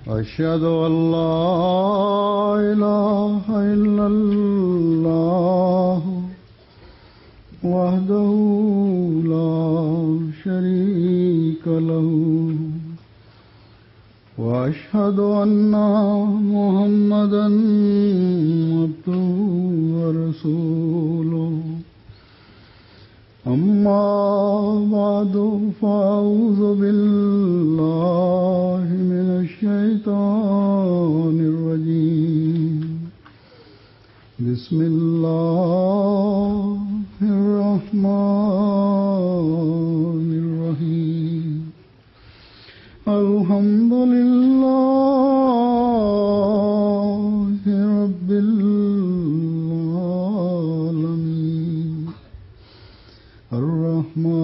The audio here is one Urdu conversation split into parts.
أشهد أن لا إله إلا الله وحده لا شريك له وأشهد أن محمدا عبده ورسوله أما بعد فأعوذ بالله من الشيطان الرجيم بسم الله الرحمن الرحيم الحمد لله رب العالمين الرحمن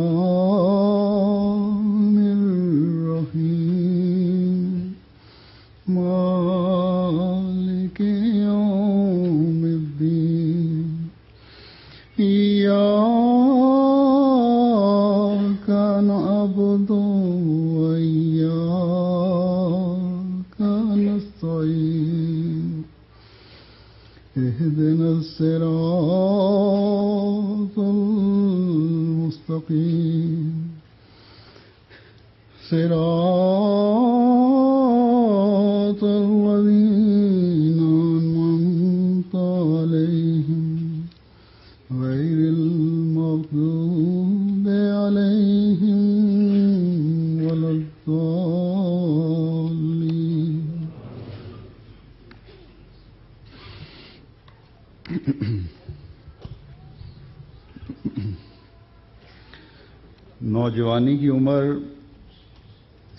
الرحيم مالك يوم الدين إياك نعبد وإياك نستعين اهدنا الصراط المستقيم صراط الذين أنعمت عليهم غير المغضوب عليهم ولا الضالين. نوجوانی کی عمر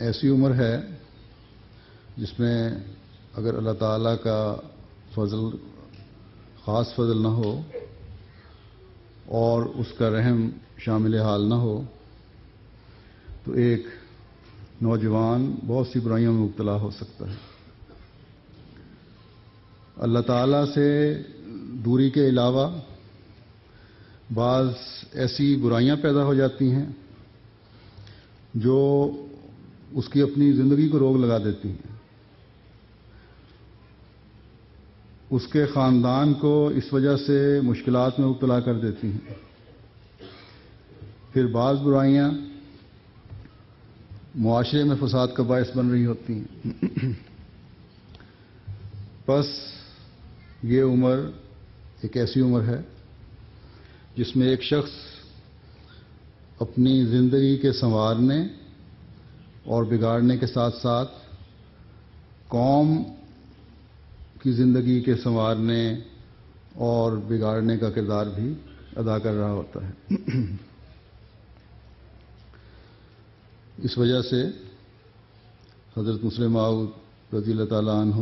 ایسی عمر ہے جس میں اگر اللہ تعالیٰ کا فضل خاص فضل نہ ہو اور اس کا رحم شامل حال نہ ہو تو ایک نوجوان بہت سی برائیوں میں مبتلا ہو سکتا ہے. اللہ تعالیٰ سے دوری کے علاوہ بعض ایسی برائیاں پیدا ہو جاتی ہیں جو اس کی اپنی زندگی کو روک لگا دیتی ہیں. اس کے خاندان کو اس وجہ سے مشکلات میں مبتلا کر دیتی ہیں. پھر بعض برائیاں معاشرے میں فساد کا باعث بن رہی ہوتی ہیں. بس یہ عمر ایک ایسی عمر ہے جس میں ایک شخص اپنی زندگی کے سنوارنے اور بگاڑنے کے ساتھ ساتھ قوم کی زندگی کے سنوارنے اور بگاڑنے کا کردار بھی ادا کر رہا ہوتا ہے. اس وجہ سے حضرت مسلم موعود رضی اللہ تعالیٰ عنہ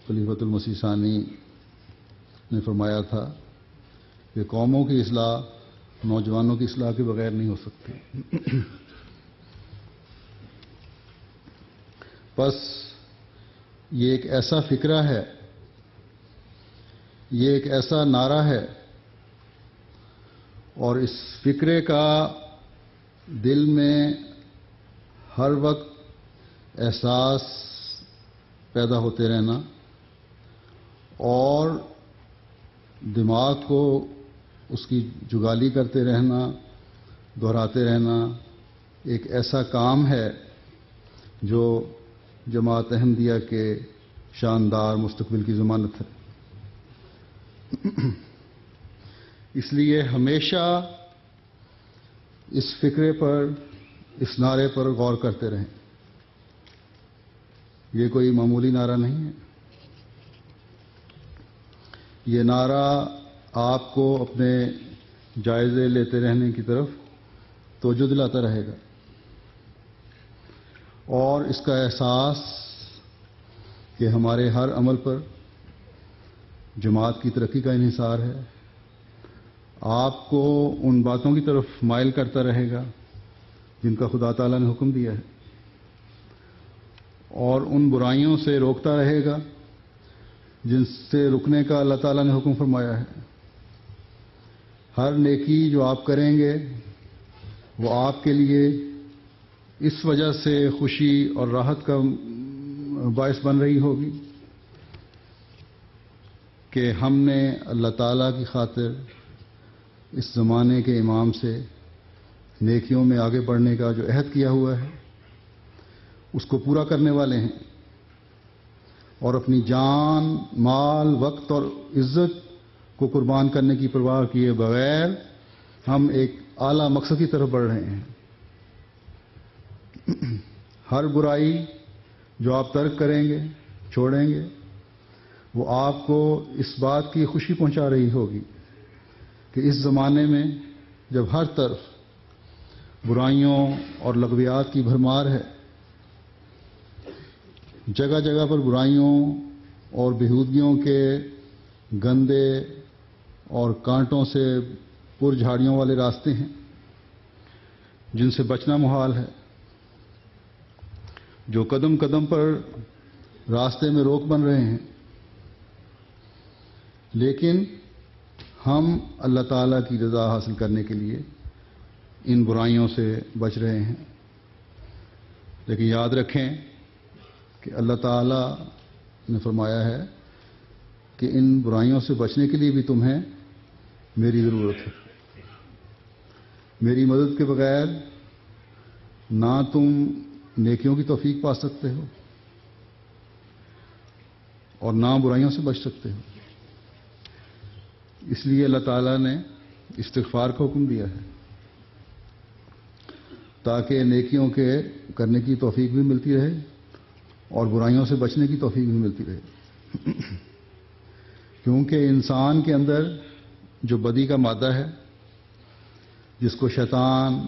خلیفۃ المسیح ثانی نے فرمایا تھا کہ قوموں کی اصلاح نوجوانوں کی اصلاح کے بغیر نہیں ہو سکتی. بس یہ ایک ایسا فکرہ ہے، یہ ایک ایسا نعرہ ہے اور اس فکرے کا دل میں ہر وقت احساس پیدا ہوتے رہنا اور دماغ کو اس کی جگالی کرتے رہنا، دہراتے رہنا ایک ایسا کام ہے جو جماعت احمدیہ کے شاندار مستقبل کی ضمانت ہے. اس لیے ہمیشہ اس فکرے پر، اس نعرے پر غور کرتے رہیں. یہ کوئی معمولی نعرہ نہیں ہے. یہ نعرہ آپ کو اپنے جائزے لیتے رہنے کی طرف توجہ دلاتا رہے گا اور اس کا احساس کہ ہمارے ہر عمل پر جماعت کی ترقی کا انحصار ہے آپ کو ان باتوں کی طرف مائل کرتا رہے گا جن کا خدا تعالیٰ نے حکم دیا ہے اور ان برائیوں سے روکتا رہے گا جن سے رکنے کا اللہ تعالیٰ نے حکم فرمایا ہے. ہر نیکی جو آپ کریں گے وہ آپ کے لیے اس وجہ سے خوشی اور راحت کا باعث بن رہی ہوگی کہ ہم نے اللہ تعالیٰ کی خاطر اس زمانے کے امام سے نیکیوں میں آگے بڑھنے کا جو عہد کیا ہوا ہے اس کو پورا کرنے والے ہیں، اور اپنی جان، مال، وقت اور عزت کو قربان کرنے کی پرواہ کیے بغیر ہم ایک اعلیٰ مقصد کی طرف بڑھ رہے ہیں۔ ہر برائی جو آپ ترک کریں گے، چھوڑیں گے، وہ آپ کو اس بات کی خوشی پہنچا رہی ہوگی کہ اس زمانے میں جب ہر طرف برائیوں اور لغویات کی بھرمار ہے، جگہ جگہ پر برائیوں اور بےہودگیوں کے گندے اور کانٹوں سے پر جھاڑیوں والے راستے ہیں جن سے بچنا محال ہے، جو قدم قدم پر راستے میں روک بن رہے ہیں، لیکن ہم اللہ تعالیٰ کی رضا حاصل کرنے کے لیے ان برائیوں سے بچ رہے ہیں۔ لیکن یاد رکھیں کہ اللہ تعالیٰ نے فرمایا ہے کہ ان برائیوں سے بچنے کے لیے بھی تمہیں میری ضرورت ہے۔ میری مدد کے بغیر نہ تم نیکیوں کی توفیق پا سکتے ہو اور نہ برائیوں سے بچ سکتے ہو۔ اس لیے اللہ تعالیٰ نے استغفار کا حکم دیا ہے تاکہ نیکیوں کے کرنے کی توفیق بھی ملتی رہے اور برائیوں سے بچنے کی توفیق بھی ملتی رہے، کیونکہ انسان کے اندر جو بدی کا مادہ ہے، جس کو شیطان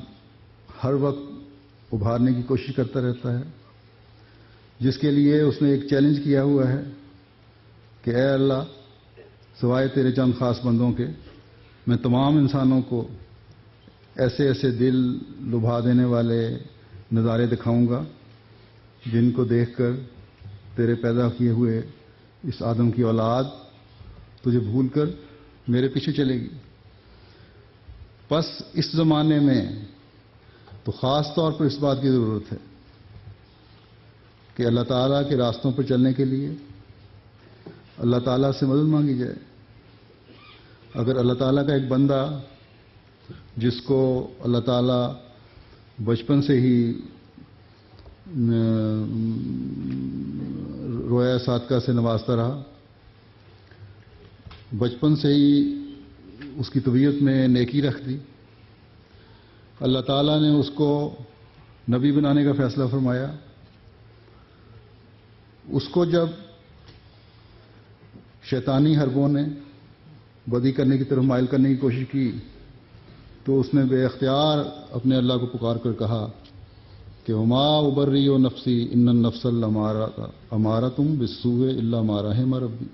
ہر وقت ابھارنے کی کوشش کرتا رہتا ہے، جس کے لیے اس نے ایک چیلنج کیا ہوا ہے کہ اے اللہ، سوائے تیرے چند خاص بندوں کے میں تمام انسانوں کو ایسے ایسے دل لبھا دینے والے نظارے دکھاؤں گا جن کو دیکھ کر تیرے پیدا کیے ہوئے اس آدم کی اولاد تجھے بھول کر میرے پیچھے چلے گی۔ بس اس زمانے میں تو خاص طور پر اس بات کی ضرورت ہے کہ اللہ تعالیٰ کے راستوں پر چلنے کے لیے اللہ تعالیٰ سے مدد مانگی جائے۔ اگر اللہ تعالیٰ کا ایک بندہ جس کو اللہ تعالیٰ بچپن سے ہی رویا صادقہ سے نوازتا رہا، بچپن سے ہی اس کی طبیعت میں نیکی رکھ دی، اللہ تعالیٰ نے اس کو نبی بنانے کا فیصلہ فرمایا، اس کو جب شیطانی حربوں نے بدی کرنے کی طرف مائل کرنے کی کوشش کی تو اس نے بے اختیار اپنے اللہ کو پکار کر کہا کہ وما ابری و نفسی ان النفس امارۃ بالسوء الا ما رحم ربی،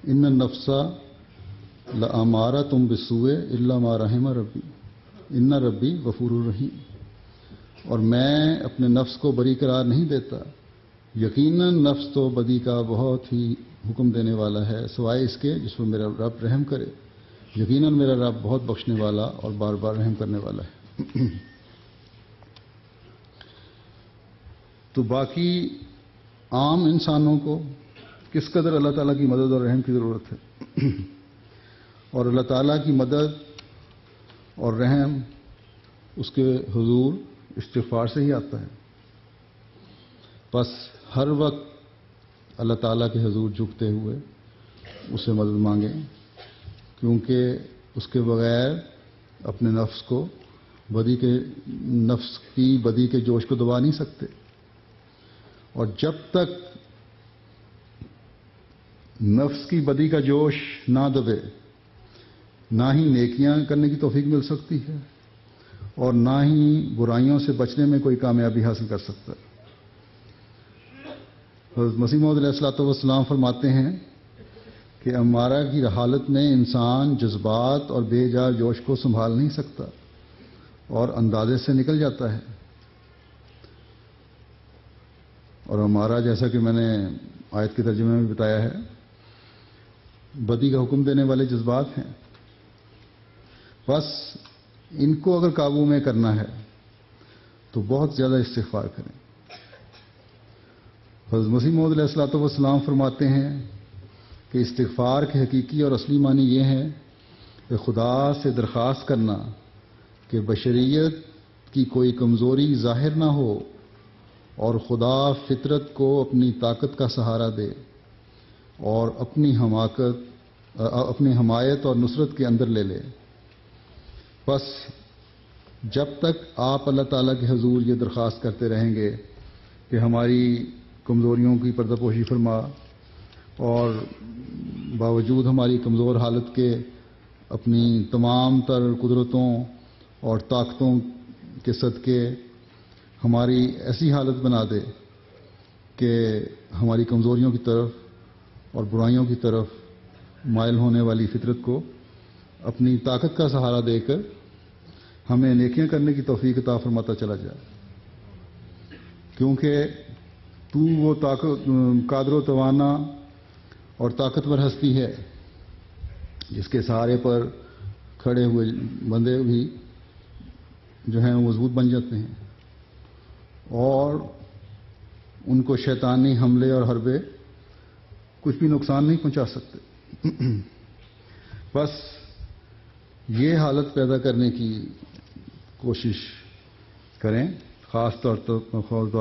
ان النفس لامارۃ بالسوء الا ما رحم ربی ان ربی غفور الرحیم، اور میں اپنے نفس کو بری قرار نہیں دیتا، یقیناً نفس تو بدی کا بہت ہی حکم دینے والا ہے سوائے اس کے جس پر میرا رب رحم کرے، یقیناً میرا رب بہت بخشنے والا اور بار بار رحم کرنے والا ہے۔ تو باقی عام انسانوں کو کس قدر اللہ تعالیٰ کی مدد اور رحم کی ضرورت ہے، اور اللہ تعالیٰ کی مدد اور رحم اس کے حضور استغفار سے ہی آتا ہے۔ بس ہر وقت اللہ تعالیٰ کے حضور جھکتے ہوئے اسے مدد مانگیں، کیونکہ اس کے بغیر اپنے نفس کی بدی کے جوش کو دبا نہیں سکتے، اور جب تک نفس کی بدی کا جوش نہ دبے نہ ہی نیکیاں کرنے کی توفیق مل سکتی ہے اور نہ ہی برائیوں سے بچنے میں کوئی کامیابی حاصل کر سکتا ہے۔ حضرت مسیح موعود علیہ الصلوۃ والسلام فرماتے ہیں کہ امارہ کی حالت میں انسان جذبات اور بے جا جوش کو سنبھال نہیں سکتا اور اندازے سے نکل جاتا ہے، اور امارہ جیسا کہ میں نے آیت کے ترجمے میں بتایا ہے بدی کا حکم دینے والے جذبات ہیں۔ بس ان کو اگر قابو میں کرنا ہے تو بہت زیادہ استغفار کریں۔ حضرت مسیح موعود علیہ الصلوۃ والسلام فرماتے ہیں کہ استغفار کے حقیقی اور اصلی معنی یہ ہے کہ خدا سے درخواست کرنا کہ بشریت کی کوئی کمزوری ظاہر نہ ہو اور خدا فطرت کو اپنی طاقت کا سہارا دے اور اپنی حمایت اور نصرت کے اندر لے لے۔ بس جب تک آپ اللہ تعالیٰ کے حضور یہ درخواست کرتے رہیں گے کہ ہماری کمزوریوں کی پردہ پوشی فرما، اور باوجود ہماری کمزور حالت کے اپنی تمام تر قدرتوں اور طاقتوں کے صدقے ہماری ایسی حالت بنا دے کہ ہماری کمزوریوں کی طرف اور برائیوں کی طرف مائل ہونے والی فطرت کو اپنی طاقت کا سہارا دے کر ہمیں نیکیاں کرنے کی توفیق عطا فرماتا چلا جائے، کیونکہ تو وہ قادر و توانا اور طاقتور ہستی ہے جس کے سہارے پر کھڑے ہوئے بندے بھی جو ہیں مضبوط بن جاتے ہیں اور ان کو شیطانی حملے اور حربے کچھ بھی نقصان نہیں پہنچا سکتے۔ بس یہ حالت پیدا کرنے کی کوشش کریں، خاص طور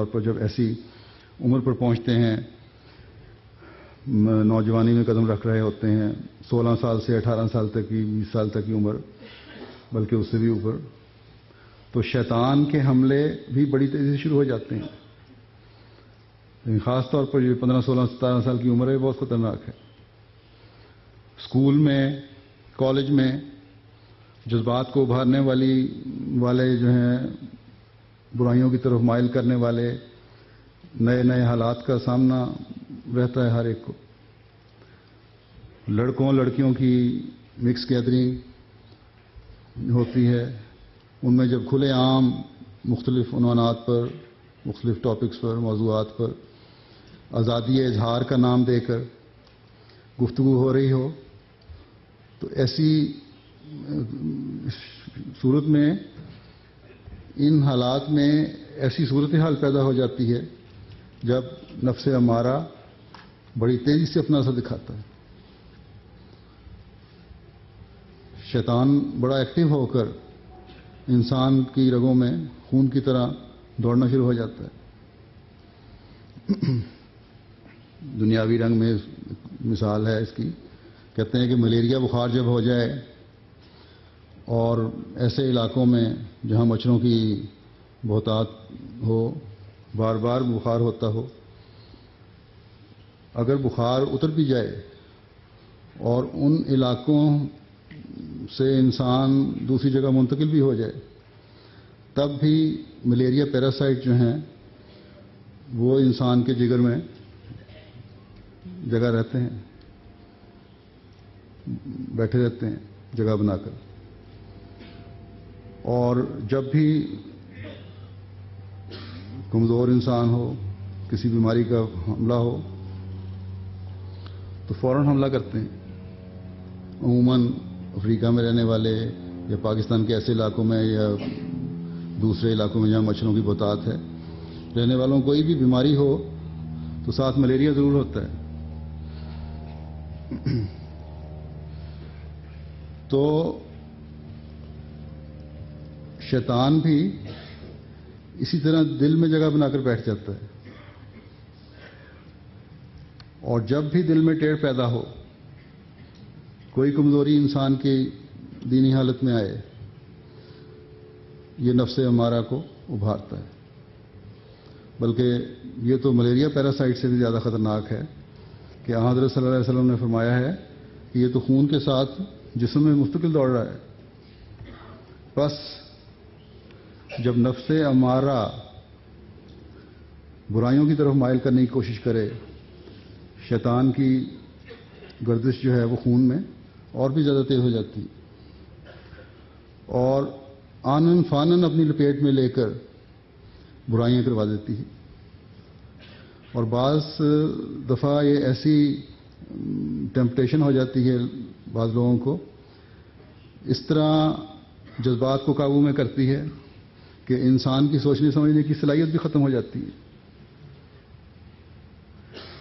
پر جب ایسی عمر پر پہنچتے ہیں، نوجوانی میں قدم رکھ رہے ہوتے ہیں، 16 سال سے 18 سال تک کی، 20 سال تک کی عمر، بلکہ اس سے بھی اوپر، تو شیطان کے حملے بھی بڑی تیزی سے شروع ہو جاتے ہیں۔ لیکن خاص طور پر جو 15 16 17 سال کی عمر ہے بہت خطرناک ہے۔ اسکول میں، کالج میں جذبات کو ابھارنے والے جو ہیں برائیوں کی طرف مائل کرنے والے نئے نئے حالات کا سامنا رہتا ہے ہر ایک کو۔ لڑکوں لڑکیوں کی مکس گیدرنگ ہوتی ہے، ان میں جب کھلے عام مختلف عنوانات پر، مختلف ٹاپکس پر، موضوعات پر آزادی اظہار کا نام دے کر گفتگو ہو رہی ہو، تو ایسی صورت میں، ان حالات میں ایسی صورتحال پیدا ہو جاتی ہے جب نفس امارہ بڑی تیزی سے اپنا اثر دکھاتا ہے۔ شیطان بڑا ایکٹیو ہو کر انسان کی رگوں میں خون کی طرح دوڑنا شروع ہو جاتا ہے۔ دنیاوی رنگ میں مثال ہے اس کی، کہتے ہیں کہ ملیریا بخار جب ہو جائے اور ایسے علاقوں میں جہاں مچھروں کی بہتات ہو، بار بار بخار ہوتا ہو، اگر بخار اتر بھی جائے اور ان علاقوں سے انسان دوسری جگہ منتقل بھی ہو جائے، تب بھی ملیریا پیراسائٹ جو ہیں وہ انسان کے جگر میں جگہ رہتے ہیں، بیٹھے رہتے ہیں جگہ بنا کر، اور جب بھی کمزور انسان ہو، کسی بیماری کا حملہ ہو تو فوراً حملہ کرتے ہیں۔ عموماً افریقہ میں رہنے والے یا پاکستان کے ایسے علاقوں میں یا دوسرے علاقوں میں جہاں مچھروں کی بہتات ہے رہنے والوں کوئی بھی بیماری ہو تو ساتھ ملیریا ضرور ہوتا ہے۔ تو شیطان بھی اسی طرح دل میں جگہ بنا کر بیٹھ جاتا ہے، اور جب بھی دل میں ٹیڑھ پیدا ہو، کوئی کمزوری انسان کی دینی حالت میں آئے، یہ نفس امارہ کو ابھارتا ہے۔ بلکہ یہ تو ملیریا پیراسائٹ سے بھی زیادہ خطرناک ہے کہ حضرت صلی اللہ علیہ وسلم نے فرمایا ہے کہ یہ تو خون کے ساتھ جسم میں مستقل دوڑ رہا ہے۔ بس جب نفس امارہ برائیوں کی طرف مائل کرنے کی کوشش کرے، شیطان کی گردش جو ہے وہ خون میں اور بھی زیادہ تیز ہو جاتی اور آنن فانن اپنی لپیٹ میں لے کر برائیاں کروا دیتی ہے۔ اور بعض دفعہ یہ ایسی ٹیمپٹیشن ہو جاتی ہے بعض لوگوں کو، اس طرح جذبات کو قابو میں کرتی ہے کہ انسان کی سوچنے سمجھنے کی صلاحیت بھی ختم ہو جاتی ہے،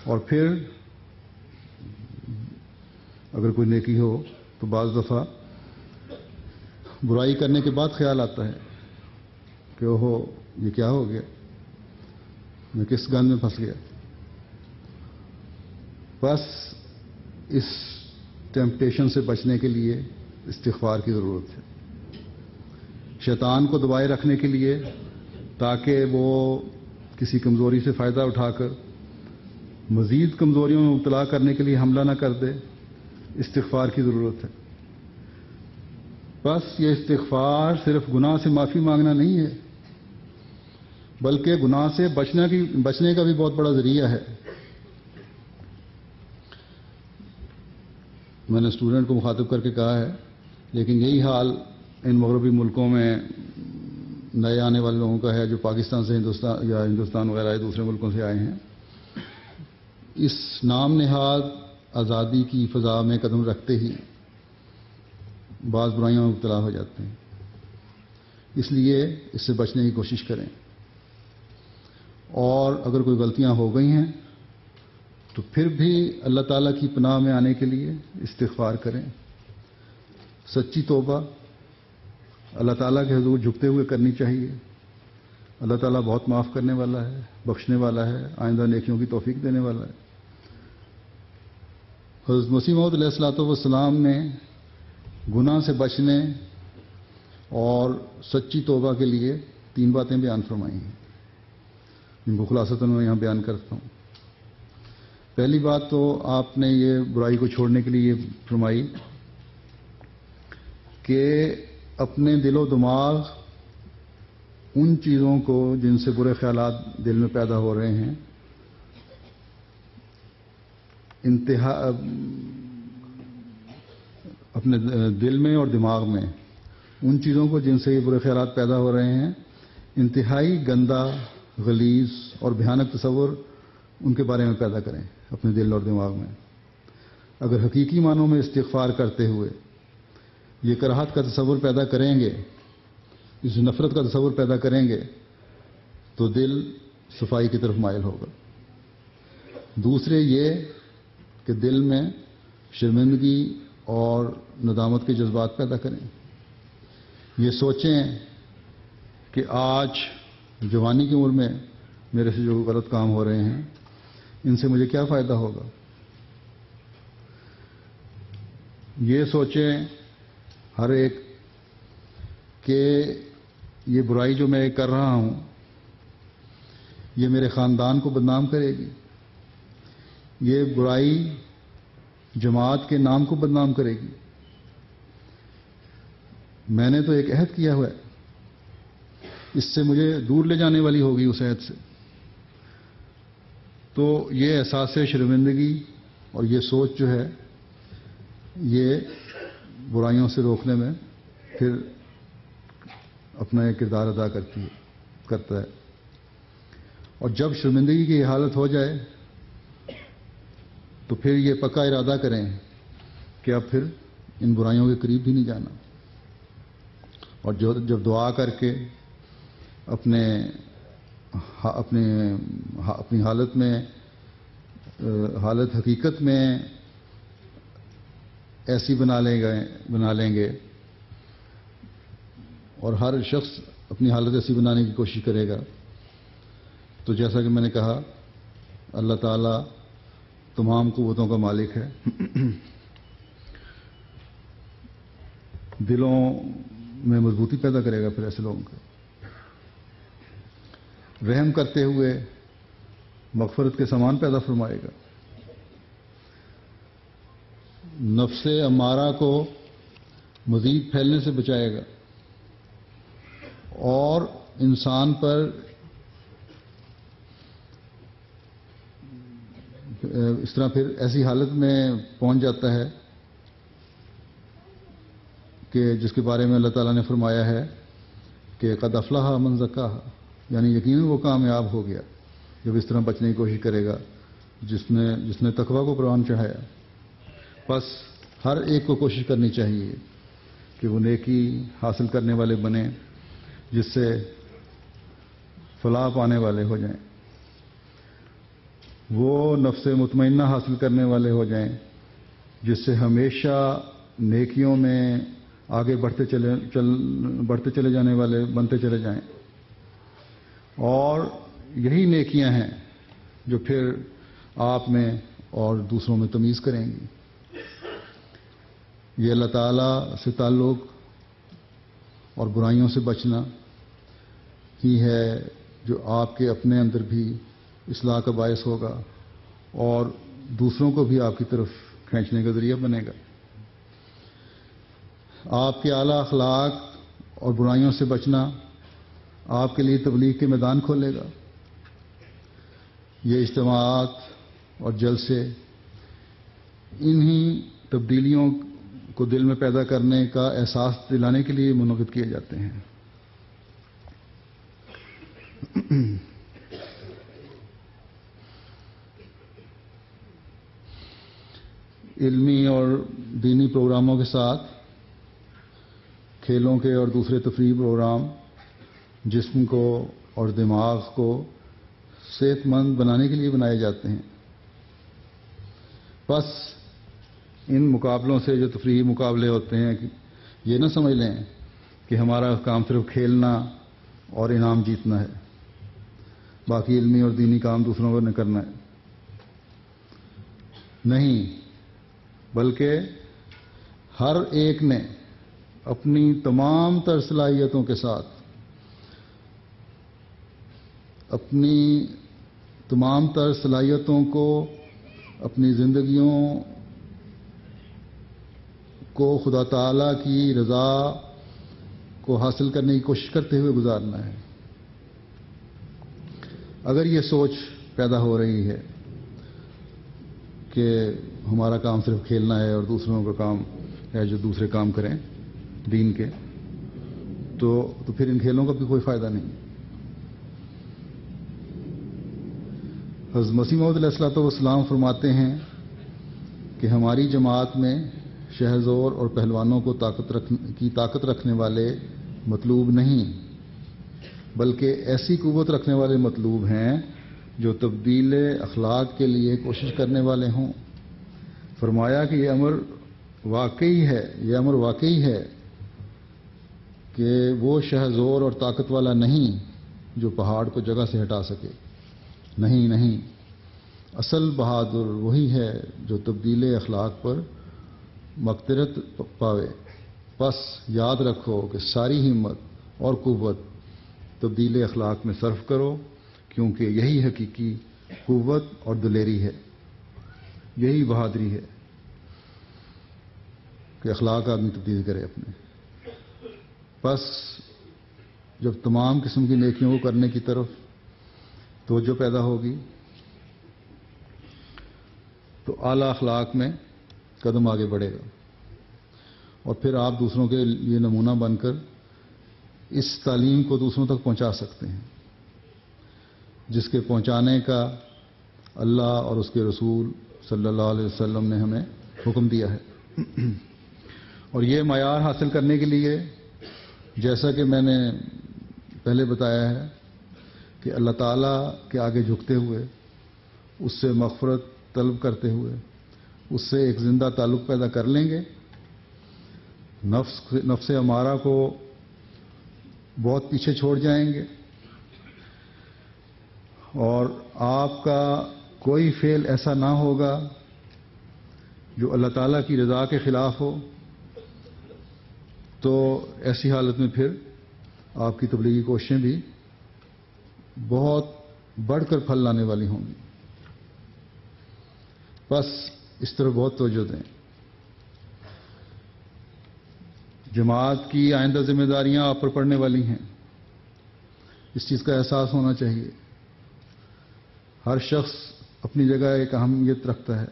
اور پھر اگر کوئی نیکی ہو تو بعض دفعہ برائی کرنے کے بعد خیال آتا ہے کہ اوہو یہ کیا ہو گیا، میں کس گند میں پھنس گیا۔ بس اس ٹیمپٹیشن سے بچنے کے لیے استغفار کی ضرورت ہے، شیطان کو دبائے رکھنے کے لیے، تاکہ وہ کسی کمزوری سے فائدہ اٹھا کر مزید کمزوریوں میں مبتلا کرنے کے لیے حملہ نہ کر دے۔ استغفار کی ضرورت ہے۔ بس یہ استغفار صرف گناہ سے معافی مانگنا نہیں ہے، بلکہ گناہ سے بچنے کا بھی بہت بڑا ذریعہ ہے۔ میں نے اسٹوڈنٹ کو مخاطب کر کے کہا ہے، لیکن یہی حال ان مغربی ملکوں میں نئے آنے والے لوگوں کا ہے جو پاکستان سے ہندوستان وغیرہ دوسرے ملکوں سے آئے ہیں۔ اس نام نہاد آزادی کی فضا میں قدم رکھتے ہی بعض برائیوں میں مبتلا ہو جاتے ہیں، اس لیے اس سے بچنے کی کوشش کریں، اور اگر کوئی غلطیاں ہو گئی ہیں تو پھر بھی اللہ تعالیٰ کی پناہ میں آنے کے لیے استغفار کریں۔ سچی توبہ اللہ تعالیٰ کے حضور جھکتے ہوئے کرنی چاہیے۔ اللہ تعالیٰ بہت معاف کرنے والا ہے، بخشنے والا ہے، آئندہ نیکیوں کی توفیق دینے والا ہے۔ حضرت مسیح موعود علیہ الصلوۃ والسلام نے گناہ سے بچنے اور سچی توبہ کے لیے 3 باتیں بیان فرمائی ہیں، جن کو خلاصتاً میں یہاں بیان کرتا ہوں۔ پہلی بات تو آپ نے یہ برائی کو چھوڑنے کے لیے یہ فرمائی کہ اپنے دل و دماغ ان چیزوں کو جن سے برے خیالات دل میں پیدا ہو رہے ہیں اپنے دل میں اور دماغ میں ان چیزوں کو جن سے یہ برے خیالات پیدا ہو رہے ہیں، انتہائی گندا، غلیظ اور بھیانک تصور ان کے بارے میں پیدا کریں اپنے دل اور دماغ میں۔ اگر حقیقی معنوں میں استغفار کرتے ہوئے یہ کراہت کا تصور پیدا کریں گے، اس نفرت کا تصور پیدا کریں گے، تو دل صفائی کی طرف مائل ہوگا۔ دوسرے یہ کہ دل میں شرمندگی اور ندامت کے جذبات پیدا کریں۔ یہ سوچیں کہ آج جوانی کی عمر میں میرے سے جو غلط کام ہو رہے ہیں، ان سے مجھے کیا فائدہ ہوگا۔ یہ سوچیں ہر ایک کہ یہ برائی جو میں کر رہا ہوں یہ میرے خاندان کو بدنام کرے گی، یہ برائی جماعت کے نام کو بدنام کرے گی۔ میں نے تو ایک عہد کیا ہوا ہے، اس سے مجھے دور لے جانے والی ہوگی اس عہد سے۔ تو یہ احساس شرمندگی اور یہ سوچ جو ہے یہ برائیوں سے روکنے میں پھر اپنا ایک کردار ادا کرتا ہے۔ اور جب شرمندگی کی حالت ہو جائے تو پھر یہ پکا ارادہ کریں کہ اب پھر ان برائیوں کے قریب بھی نہیں جانا، اور جب دعا کر کے اپنی حالت حقیقت میں ایسی بنا لیں گے، اور ہر شخص اپنی حالت ایسی بنانے کی کوشش کرے گا، تو جیسا کہ میں نے کہا اللہ تعالیٰ تمام قوتوں کا مالک ہے، دلوں میں مضبوطی پیدا کرے گا پھر ایسے لوگوں کا، رحم کرتے ہوئے مغفرت کے سامان پیدا فرمائے گا، نفس امارہ کو مزید پھیلنے سے بچائے گا، اور انسان پر اس طرح پھر ایسی حالت میں پہنچ جاتا ہے کہ جس کے بارے میں اللہ تعالیٰ نے فرمایا ہے کہ قد افلح من زکاہا، یعنی یقیناً وہ کامیاب ہو گیا جب اس طرح بچنے کی کوشش کرے گا جس نے تقویٰ کو پروان چڑھایا۔ بس ہر ایک کو کوشش کرنی چاہیے کہ وہ نیکی حاصل کرنے والے بنیں جس سے فلاح پانے والے ہو جائیں، وہ نفس مطمئنہ حاصل کرنے والے ہو جائیں جس سے ہمیشہ نیکیوں میں آگے بڑھتے چلے جانے والے بنتے چلے جائیں، اور یہی نیکیاں ہیں جو پھر آپ میں اور دوسروں میں تمیز کریں گی۔ یہ اللہ تعالیٰ سے تعلق اور برائیوں سے بچنا ہی ہے جو آپ کے اپنے اندر بھی اصلاح کا باعث ہوگا اور دوسروں کو بھی آپ کی طرف کھینچنے کا ذریعہ بنے گا۔ آپ کے اعلیٰ اخلاق اور برائیوں سے بچنا آپ کے لیے تبلیغ کے میدان کھولے گا۔ یہ اجتماعات اور جلسے انہی تبدیلیوں کو دل میں پیدا کرنے کا احساس دلانے کے لیے منعقد کیے جاتے ہیں۔ علمی اور دینی پروگراموں کے ساتھ کھیلوں کے اور دوسرے تفریحی پروگرام جسم کو اور دماغ کو صحت مند بنانے کے لیے بنائے جاتے ہیں۔ بس ان مقابلوں سے جو تفریحی مقابلے ہوتے ہیں یہ نہ سمجھ لیں کہ ہمارا کام صرف کھیلنا اور انعام جیتنا ہے، باقی علمی اور دینی کام دوسروں کو نہ کرنا ہے، نہیں، بلکہ ہر ایک نے اپنی تمام تر صلاحیتوں کے ساتھ اپنی تمام تر صلاحیتوں کو اپنی زندگیوں کو خدا تعالیٰ کی رضا کو حاصل کرنے کی کوشش کرتے ہوئے گزارنا ہے۔ اگر یہ سوچ پیدا ہو رہی ہے کہ ہمارا کام صرف کھیلنا ہے اور دوسروں کا کام ہے جو دوسرے کام کریں دین کے، تو پھر ان کھیلوں کا بھی کوئی فائدہ نہیں۔ حضرت مسیح موعود علیہ الصلوۃ والسلام فرماتے ہیں کہ ہماری جماعت میں شہزور اور پہلوانوں کو طاقت رکھنے والے مطلوب نہیں، بلکہ ایسی قوت رکھنے والے مطلوب ہیں جو تبدیل اخلاق کے لیے کوشش کرنے والے ہوں۔ فرمایا کہ یہ امر واقعی ہے کہ وہ شہزور اور طاقت والا نہیں جو پہاڑ کو جگہ سے ہٹا سکے، نہیں، اصل بہادر وہی ہے جو تبدیل اخلاق پر مقدرت پاوے۔ بس یاد رکھو کہ ساری ہمت اور قوت تبدیل اخلاق میں صرف کرو، کیونکہ یہی حقیقی قوت اور دلیری ہے، یہی بہادری ہے کہ اخلاق آدمی تبدیل کرے اپنے۔ بس جب تمام قسم کی نیکیوں کو کرنے کی طرف توجہ پیدا ہوگی تو اعلیٰ اخلاق میں قدم آگے بڑھے گا، اور پھر آپ دوسروں کے لیے نمونہ بن کر اس تعلیم کو دوسروں تک پہنچا سکتے ہیں جس کے پہنچانے کا اللہ اور اس کے رسول صلی اللہ علیہ وسلم نے ہمیں حکم دیا ہے۔ اور یہ معیار حاصل کرنے کے لیے جیسا کہ میں نے پہلے بتایا ہے کہ اللہ تعالیٰ کے آگے جھکتے ہوئے، اس سے مغفرت طلب کرتے ہوئے اس سے ایک زندہ تعلق پیدا کر لیں گے، نفس امارہ کو بہت پیچھے چھوڑ جائیں گے، اور آپ کا کوئی فعل ایسا نہ ہوگا جو اللہ تعالیٰ کی رضا کے خلاف ہو، تو ایسی حالت میں پھر آپ کی تبلیغی کوششیں بھی بہت بڑھ کر پھل لانے والی ہوں گی۔ بس اس طرف بہت توجہ دیں۔ جماعت کی آئندہ ذمہ داریاں آپ پر پڑنے والی ہیں، اس چیز کا احساس ہونا چاہیے۔ ہر شخص اپنی جگہ ایک اہمیت رکھتا ہے،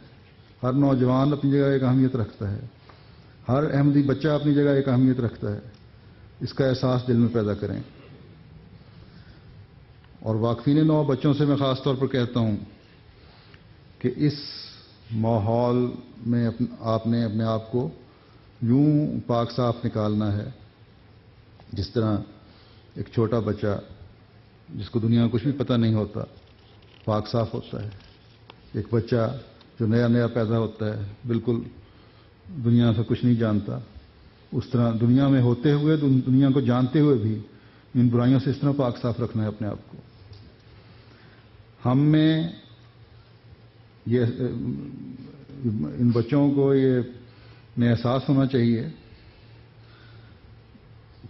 ہر نوجوان اپنی جگہ ایک اہمیت رکھتا ہے، ہر احمدی بچہ اپنی جگہ ایک اہمیت رکھتا ہے۔ اس کا احساس دل میں پیدا کریں۔ اور واقفین نو بچوں سے میں خاص طور پر کہتا ہوں کہ اس ماحول میں آپ نے اپنے آپ کو یوں پاک صاف نکالنا ہے جس طرح ایک چھوٹا بچہ جس کو دنیا میں کچھ بھی پتہ نہیں ہوتا پاک صاف ہوتا ہے. ایک بچہ جو نیا نیا پیدا ہوتا ہے بالکل دنیا سے کچھ نہیں جانتا، اس طرح دنیا میں ہوتے ہوئے دنیا کو جانتے ہوئے بھی ان برائیوں سے اس طرح پاک صاف رکھنا ہے اپنے آپ کو. ہم میں یہ ان بچوں کو یہ احساس ہونا چاہیے.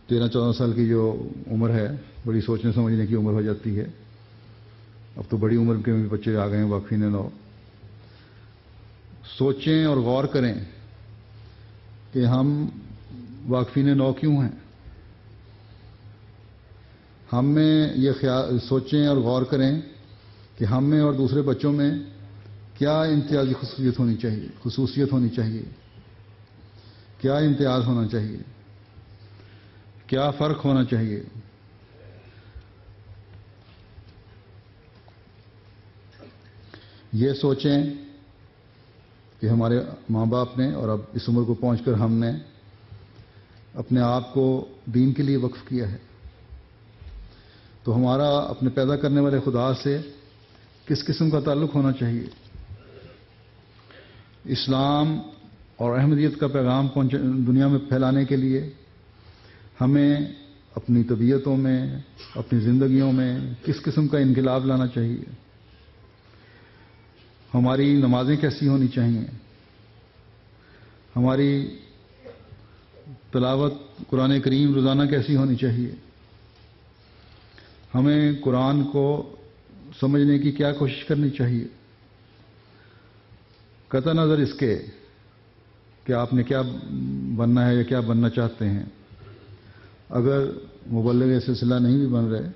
13-14 سال کی جو عمر ہے بڑی سوچنے سمجھنے کی عمر ہو جاتی ہے. اب تو بڑی عمر کے بھی بچے آ گئے ہیں واقفین نو. سوچیں اور غور کریں کہ ہم واقفین نو کیوں ہیں. ہم میں یہ خیال سوچیں اور غور کریں کہ ہم میں اور دوسرے بچوں میں کیا امتیازی خصوصیت ہونی چاہیے، کیا امتیاز ہونا چاہیے، کیا فرق ہونا چاہیے. یہ سوچیں کہ ہمارے ماں باپ نے اور اب اس عمر کو پہنچ کر ہم نے اپنے آپ کو دین کے لیے وقف کیا ہے، تو ہمارا اپنے پیدا کرنے والے خدا سے کس قسم کا تعلق ہونا چاہیے. اسلام اور احمدیت کا پیغام دنیا میں پھیلانے کے لیے ہمیں اپنی طبیعتوں میں اپنی زندگیوں میں کس قسم کا انقلاب لانا چاہیے. ہماری نمازیں کیسی ہونی چاہیے، ہماری تلاوت قرآن کریم روزانہ کیسی ہونی چاہیے، ہمیں قرآن کو سمجھنے کی کیا کوشش کرنی چاہیے. قطع نظر اس کے کہ آپ نے کیا بننا ہے یا کیا بننا چاہتے ہیں، اگر مبلغ سلسلہ نہیں بھی بن رہے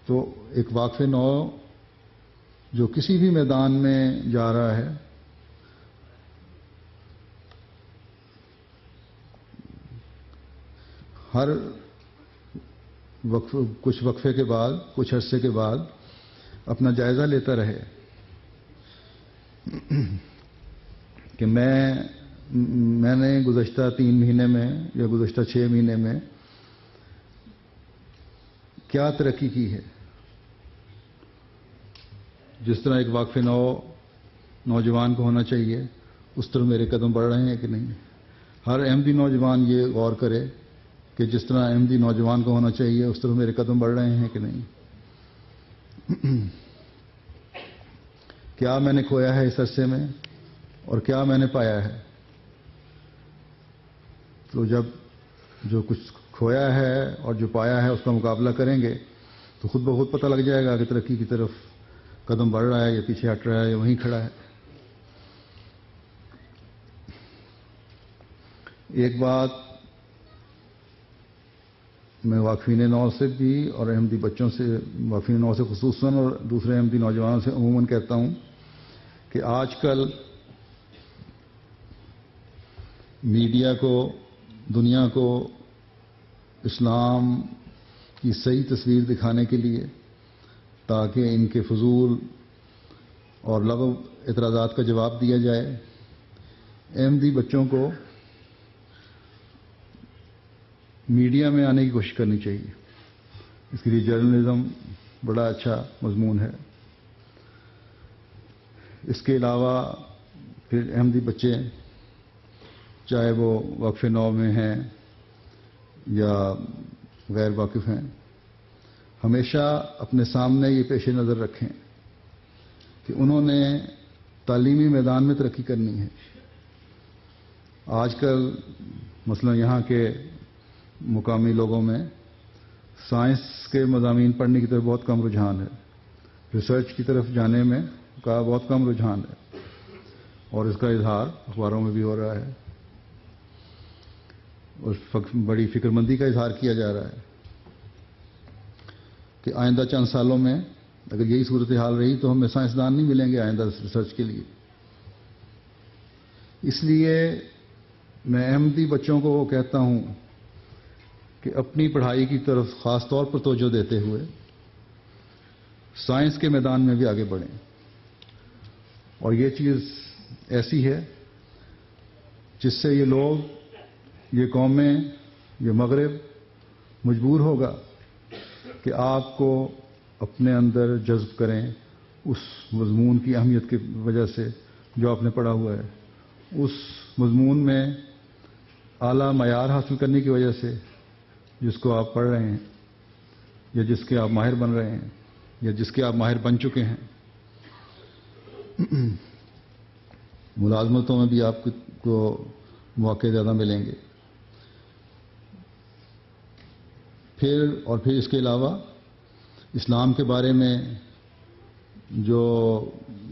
تو ایک واقف نو جو کسی بھی میدان میں جا رہا ہے ہر کچھ وقفے کے بعد کچھ عرصے کے بعد اپنا جائزہ لیتا رہے کہ میں نے گزشتہ 3 مہینے میں یا گزشتہ 6 مہینے میں کیا ترقی کی ہے. جس طرح ایک واقف نوجوان کو ہونا چاہیے اس طرح میرے قدم بڑھ رہے ہیں کہ نہیں. ہر احمدی نوجوان یہ غور کرے کہ جس طرح احمدی نوجوان کو ہونا چاہیے اس طرح میرے قدم بڑھ رہے ہیں کہ نہیں. کیا میں نے کھویا ہے اس عرصے میں اور کیا میں نے پایا ہے. تو جب جو کچھ کھویا ہے اور جو پایا ہے اس کا مقابلہ کریں گے تو خود بخود پتہ لگ جائے گا کہ ترقی کی طرف قدم بڑھ رہا ہے یا پیچھے ہٹ رہا ہے یا وہیں کھڑا ہے. ایک بات میں واقفین نو سے بھی اور احمدی بچوں سے واقفین نو سے خصوصاً اور دوسرے احمدی نوجوانوں سے عموماً کہتا ہوں کہ آج کل میڈیا کو دنیا کو اسلام کی صحیح تصویر دکھانے کے لیے تاکہ ان کے فضول اور لغو اعتراضات کا جواب دیا جائے احمدی بچوں کو میڈیا میں آنے کی کوشش کرنی چاہیے. اس کے لیے جرنلزم بڑا اچھا مضمون ہے. اس کے علاوہ پھر احمدی بچے چاہے وہ وقف نو میں ہیں یا غیر واقف ہیں ہمیشہ اپنے سامنے یہ پیش نظر رکھیں کہ انہوں نے تعلیمی میدان میں ترقی کرنی ہے. آج کل مثلا یہاں کے مقامی لوگوں میں سائنس کے مضامین پڑھنے کی طرف بہت کم رجحان ہے. ریسرچ کی طرف جانے میں کا بہت کم رجحان ہے اور اس کا اظہار اخباروں میں بھی ہو رہا ہے اور بڑی فکر مندی کا اظہار کیا جا رہا ہے کہ آئندہ چند سالوں میں اگر یہی صورتحال رہی تو ہمیں سائنسدان نہیں ملیں گے آئندہ ریسرچ کے لیے. اس لیے میں احمدی بچوں کو کہتا ہوں کہ اپنی پڑھائی کی طرف خاص طور پر توجہ دیتے ہوئے سائنس کے میدان میں بھی آگے بڑھیں. اور یہ چیز ایسی ہے جس سے یہ لوگ، یہ قومیں، یہ مغرب مجبور ہوگا کہ آپ کو اپنے اندر جذب کریں اس مضمون کی اہمیت کی وجہ سے جو آپ نے پڑھا ہوا ہے، اس مضمون میں اعلیٰ معیار حاصل کرنے کی وجہ سے جس کو آپ پڑھ رہے ہیں یا جس کے آپ ماہر بن رہے ہیں یا جس کے آپ ماہر بن چکے ہیں۔ ملازمتوں میں بھی آپ کو مواقع زیادہ ملیں گے۔ پھر اس کے علاوہ اسلام کے بارے میں جو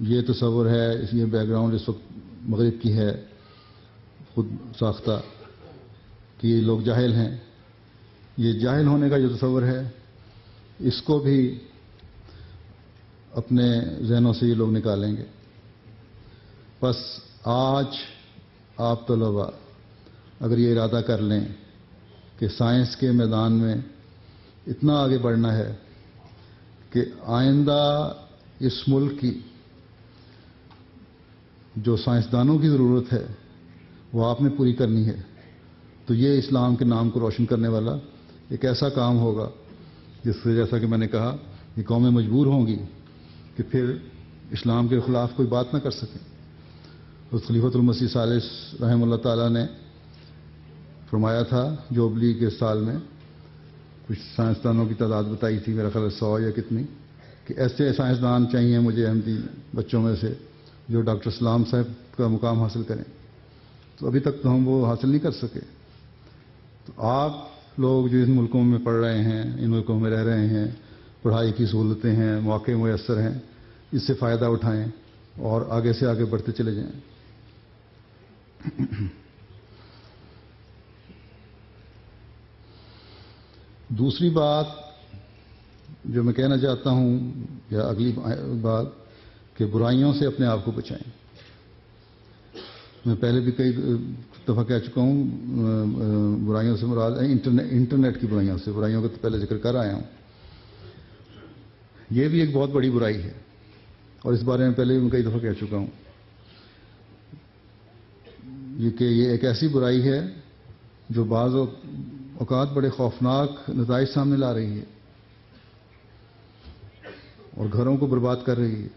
یہ تصور ہے، یہ بیک گراؤنڈ اس وقت مغرب کی ہے خود ساختہ کہ یہ لوگ جاہل ہیں، یہ جاہل ہونے کا جو تصور ہے اس کو بھی اپنے ذہنوں سے یہ لوگ نکالیں گے۔ بس آج آپ طلباء اگر یہ ارادہ کر لیں کہ سائنس کے میدان میں اتنا آگے بڑھنا ہے کہ آئندہ اس ملک کی جو سائنسدانوں کی ضرورت ہے وہ آپ نے پوری کرنی ہے، تو یہ اسلام کے نام کو روشن کرنے والا ایک ایسا کام ہوگا جس سے، جیسا کہ میں نے کہا، یہ قومیں مجبور ہوں گی کہ پھر اسلام کے خلاف کوئی بات نہ کر سکیں۔ تو خلیفۃ المسیح ثالث رحمہ اللہ تعالیٰ نے فرمایا تھا جوبلی کے سال میں، کچھ سائنسدانوں کی تعداد بتائی تھی، میرا خیال ہے 100 یا کتنی، کہ ایسے سائنسدان چاہیے مجھے احمدی بچوں میں سے جو ڈاکٹر سلام صاحب کا مقام حاصل کریں۔ تو ابھی تک تو ہم وہ حاصل نہیں کر سکے۔ تو آپ لوگ جو ان ملکوں میں پڑھ رہے ہیں، ان ملکوں میں رہ رہے ہیں، پڑھائی کی سہولتیں ہیں، مواقع میسر ہیں، اس سے فائدہ اٹھائیں اور آگے سے آگے بڑھتے چلے جائیں۔ دوسری بات جو میں کہنا چاہتا ہوں، یا اگلی بات، کہ برائیوں سے اپنے آپ کو بچائیں۔ میں پہلے بھی کئی دفعہ کہہ چکا ہوں، برائیوں سے مراد انٹرنیٹ کی برائیوں سے، برائیوں کا تو پہلے ذکر کر آیا ہوں۔ یہ بھی ایک بہت بڑی برائی ہے اور اس بارے میں پہلے بھی میں کئی دفعہ کہہ چکا ہوں کہ یہ ایک ایسی برائی ہے جو بعض اوقات بڑے خوفناک نتائج سامنے لا رہی ہے اور گھروں کو برباد کر رہی ہے۔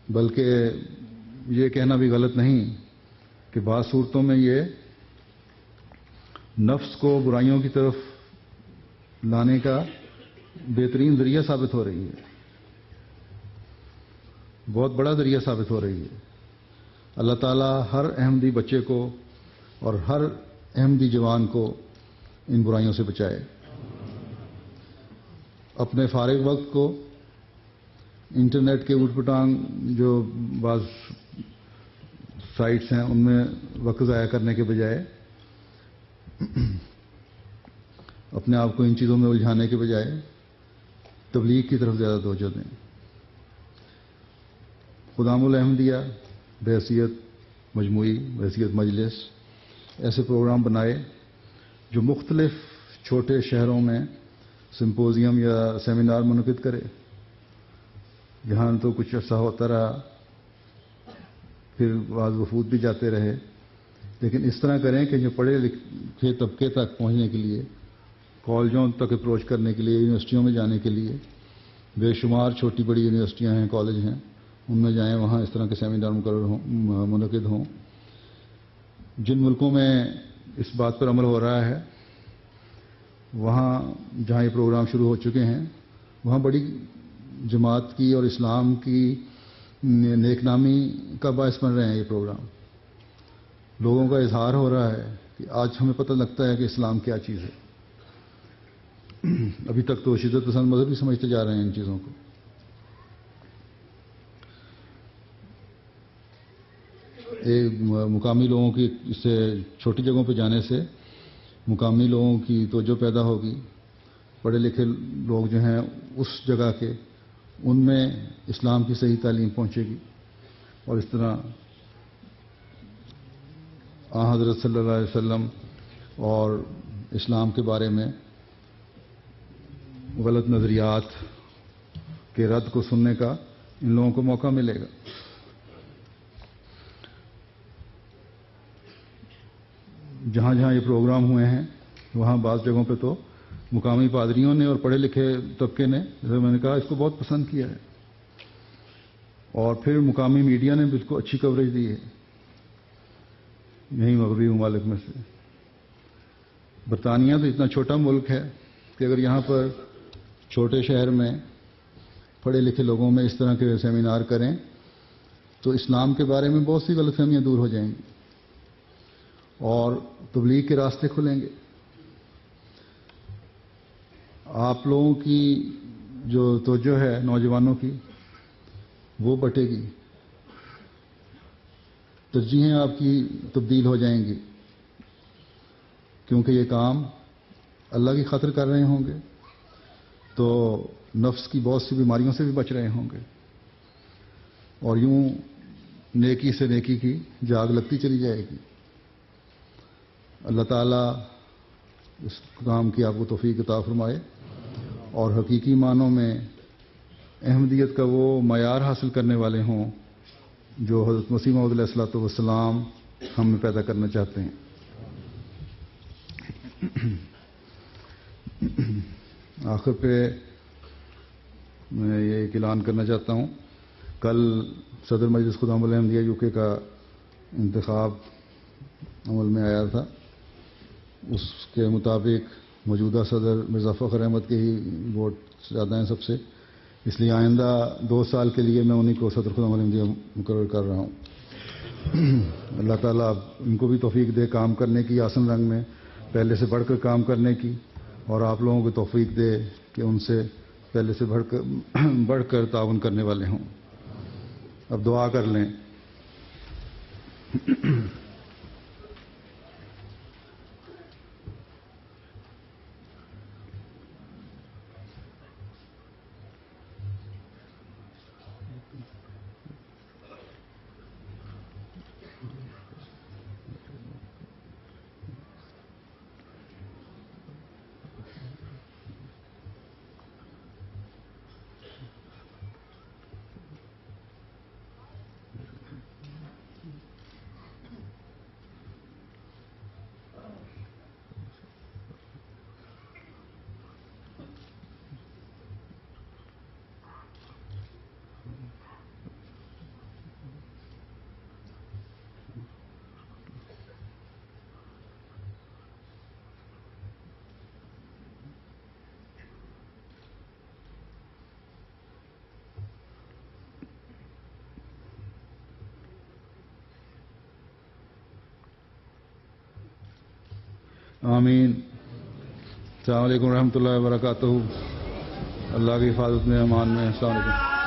بلکہ یہ کہنا بھی غلط نہیں کہ بعض صورتوں میں یہ نفس کو برائیوں کی طرف لانے کا بہترین ذریعہ ثابت ہو رہی ہے، بہت بڑا ذریعہ ثابت ہو رہی ہے۔ اللہ تعالیٰ ہر احمدی بچے کو اور ہر احمدی جوان کو ان برائیوں سے بچائے۔ اپنے فارغ وقت کو انٹرنیٹ کے اوٹ پٹانگ جو بعض سائٹس ہیں ان میں وقت ضائع کرنے کے بجائے، اپنے آپ کو ان چیزوں میں الجھانے کے بجائے تبلیغ کی طرف زیادہ توجہ دیں۔ خدام الاحمدیہ بحیثیت مجموعی، بحیثیت مجلس ایسے پروگرام بنائے جو مختلف چھوٹے شہروں میں سمپوزیم یا سیمینار منعقد کرے۔ یہاں تو کچھ عرصہ ہوتا رہا، پھر بعض وفود بھی جاتے رہے، لیکن اس طرح کریں کہ جو پڑھے لکھے طبقے تک پہنچنے کے لیے، کالجوں تک اپروچ کرنے کے لیے، یونیورسٹیوں میں جانے کے لیے، بے شمار چھوٹی بڑی یونیورسٹیاں ہیں، کالج ہیں، ان میں جائیں، وہاں اس طرح کے سیمینار منعقد ہوں۔ جن ملکوں میں اس بات پر عمل ہو رہا ہے، وہاں جہاں یہ پروگرام شروع ہو چکے ہیں، وہاں بڑی جماعت کی اور اسلام کی نیک نامی کا باعث بن رہے ہیں۔ یہ پروگرام لوگوں کا اظہار ہو رہا ہے کہ آج ہمیں پتہ لگتا ہے کہ اسلام کیا چیز ہے۔ ابھی تک تو شدت پسند مذہب ہی سمجھتے جا رہے ہیں ان چیزوں کو۔ مقامی لوگوں کی اس سے چھوٹی جگہوں پہ جانے سے مقامی لوگوں کی توجہ پیدا ہوگی، پڑھے لکھے لوگ جو ہیں اس جگہ کے، ان میں اسلام کی صحیح تعلیم پہنچے گی، اور اس طرح حضرت صلی اللہ علیہ وسلم اور اسلام کے بارے میں غلط نظریات کے رد کو سننے کا ان لوگوں کو موقع ملے گا۔ جہاں جہاں یہ پروگرام ہوئے ہیں وہاں بعض جگہوں پہ تو مقامی پادریوں نے اور پڑھے لکھے طبقے نے، جیسے میں نے کہا، اس کو بہت پسند کیا ہے، اور پھر مقامی میڈیا نے بھی اس کو اچھی کوریج دی ہے، یہی مغربی ممالک میں سے۔ برطانیہ تو اتنا چھوٹا ملک ہے کہ اگر یہاں پر چھوٹے شہر میں پڑھے لکھے لوگوں میں اس طرح کے سیمینار کریں تو اسلام کے بارے میں بہت سی غلط فہمیاں دور ہو جائیں گی اور تبلیغ کے راستے کھلیں گے۔ آپ لوگوں کی جو توجہ ہے نوجوانوں کی وہ بٹے گی، ترجیحیں آپ کی تبدیل ہو جائیں گی، کیونکہ یہ کام اللہ کی خاطر کر رہے ہوں گے تو نفس کی بہت سی بیماریوں سے بھی بچ رہے ہوں گے، اور یوں نیکی سے نیکی کی جاگ لگتی چلی جائے گی۔ اللہ تعالیٰ اس کام کی آپ کو توفیق عطا فرمائے اور حقیقی معنوں میں احمدیت کا وہ معیار حاصل کرنے والے ہوں جو حضرت مسیح موعود علیہ الصلوۃ والسلام ہم میں پیدا کرنا چاہتے ہیں۔ آخر پہ میں یہ ایک اعلان کرنا چاہتا ہوں، کل صدر مجلس خدام الاحمدیہ یو کے کا انتخاب عمل میں آیا تھا، اس کے مطابق موجودہ صدر مرزا فخر احمد کے ہی ووٹ زیادہ ہیں سب سے، اس لیے آئندہ 2 سال کے لیے میں انہیں کو صدر خدام الاحمدیہ مقرر کر رہا ہوں۔ اللہ تعالیٰ ان کو بھی توفیق دے کام کرنے کی آسن رنگ میں، پہلے سے بڑھ کر کام کرنے کی، اور آپ لوگوں کو توفیق دے کہ ان سے پہلے سے بڑھ کر تعاون کرنے والے ہوں۔ اب دعا کر لیں۔ آمین۔ السلام علیکم ورحمۃ اللہ وبرکاتہ۔ اللہ کی حفاظت میں، امان میں۔ السلام علیکم۔